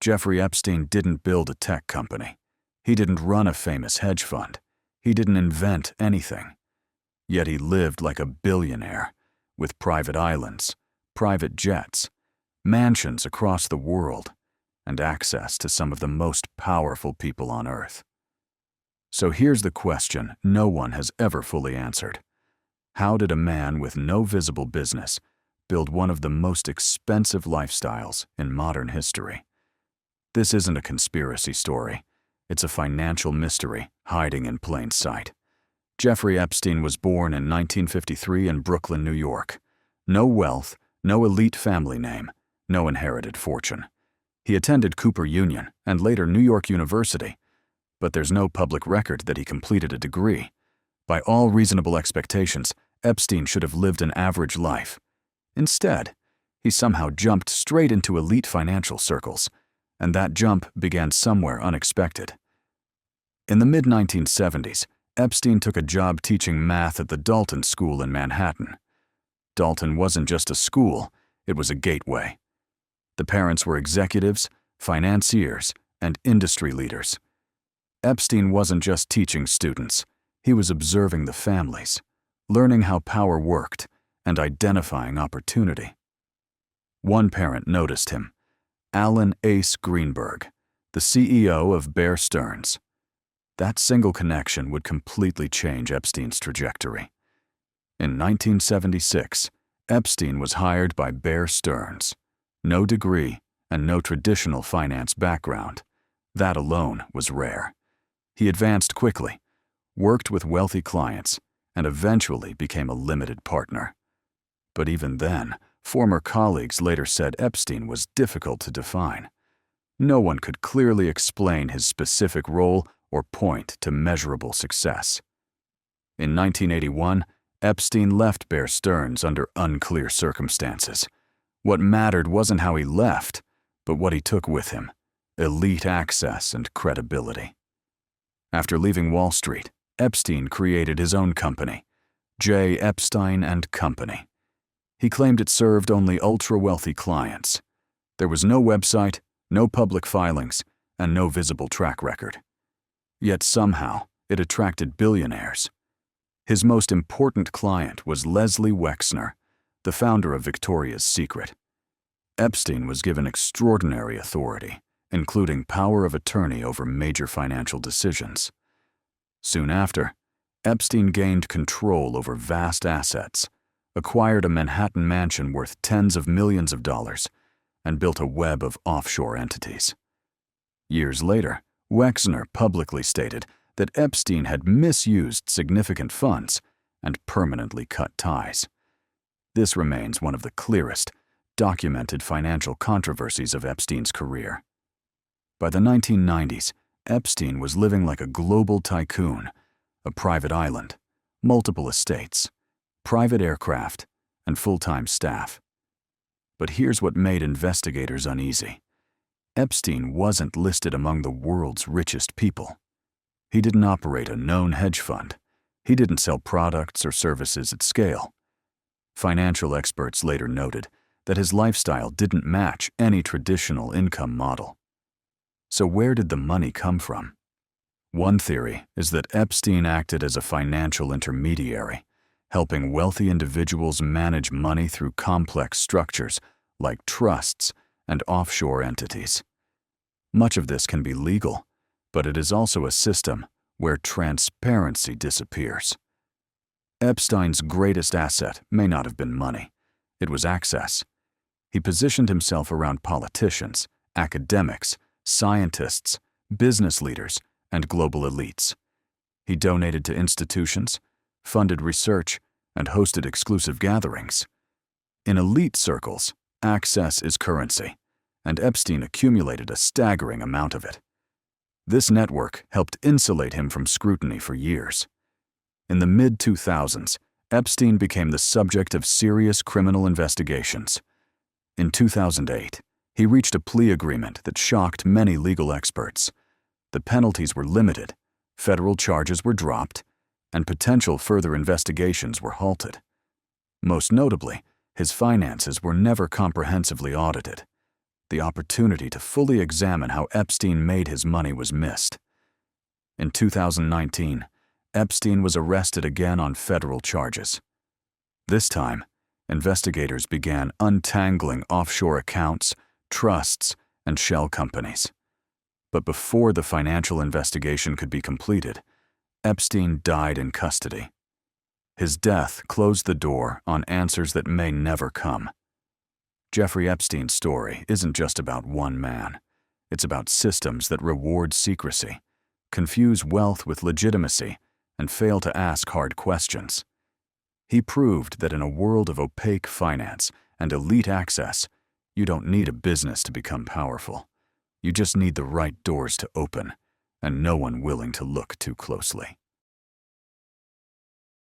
Jeffrey Epstein didn't build a tech company. He didn't run a famous hedge fund. He didn't invent anything. Yet he lived like a billionaire, with private islands, private jets, mansions across the world, and access to some of the most powerful people on Earth. So here's the question no one has ever fully answered. How did a man with no visible business build one of the most expensive lifestyles in modern history? This isn't a conspiracy story. It's a financial mystery hiding in plain sight. Jeffrey Epstein was born in 1953 in Brooklyn, New York. No wealth, no elite family name, no inherited fortune. He attended Cooper Union and later New York University, but there's no public record that he completed a degree. By all reasonable expectations, Epstein should have lived an average life. Instead, he somehow jumped straight into elite financial circles, and that jump began somewhere unexpected. In the mid-1970s, Epstein took a job teaching math at the Dalton School in Manhattan. Dalton wasn't just a school, it was a gateway. The parents were executives, financiers, and industry leaders. Epstein wasn't just teaching students, he was observing the families, learning how power worked, and identifying opportunity. One parent noticed him, Alan Ace Greenberg, the CEO of Bear Stearns. That single connection would completely change Epstein's trajectory. In 1976, Epstein was hired by Bear Stearns. No degree and no traditional finance background. That alone was rare. He advanced quickly, worked with wealthy clients, and eventually became a limited partner. But even then, former colleagues later said Epstein was difficult to define. No one could clearly explain his specific role or point to measurable success. In 1981, Epstein left Bear Stearns under unclear circumstances. What mattered wasn't how he left, but what he took with him: elite access and credibility. After leaving Wall Street, Epstein created his own company, J. Epstein and Company. He claimed it served only ultra-wealthy clients. There was no website, no public filings, and no visible track record. Yet somehow, it attracted billionaires. His most important client was Leslie Wexner, the founder of Victoria's Secret. Epstein was given extraordinary authority, including power of attorney over major financial decisions. Soon after, Epstein gained control over vast assets, acquired a Manhattan mansion worth tens of millions of dollars, and built a web of offshore entities. Years later, Wexner publicly stated that Epstein had misused significant funds and permanently cut ties. This remains one of the clearest, documented financial controversies of Epstein's career. By the 1990s, Epstein was living like a global tycoon, a private island, multiple estates, private aircraft, and full-time staff. But here's what made investigators uneasy. Epstein wasn't listed among the world's richest people. He didn't operate a known hedge fund. He didn't sell products or services at scale. Financial experts later noted that his lifestyle didn't match any traditional income model. So where did the money come from? One theory is that Epstein acted as a financial intermediary, helping wealthy individuals manage money through complex structures like trusts and offshore entities. Much of this can be legal, but it is also a system where transparency disappears. Epstein's greatest asset may not have been money. It was access. He positioned himself around politicians, academics, scientists, business leaders, and global elites. He donated to institutions, funded research, and hosted exclusive gatherings. In elite circles, access is currency, and Epstein accumulated a staggering amount of it. This network helped insulate him from scrutiny for years. In the mid-2000s, Epstein became the subject of serious criminal investigations. In 2008, he reached a plea agreement that shocked many legal experts. The penalties were limited, federal charges were dropped, and potential further investigations were halted. Most notably, his finances were never comprehensively audited. the opportunity to fully examine how Epstein made his money was missed. In 2019, Epstein was arrested again on federal charges. This time, investigators began untangling offshore accounts, trusts, and shell companies. But before the financial investigation could be completed, Epstein died in custody. His death closed the door on answers that may never come. Jeffrey Epstein's story isn't just about one man. It's about systems that reward secrecy, confuse wealth with legitimacy, and fail to ask hard questions. He proved that in a world of opaque finance and elite access, you don't need a business to become powerful. You just need the right doors to open, and no one willing to look too closely.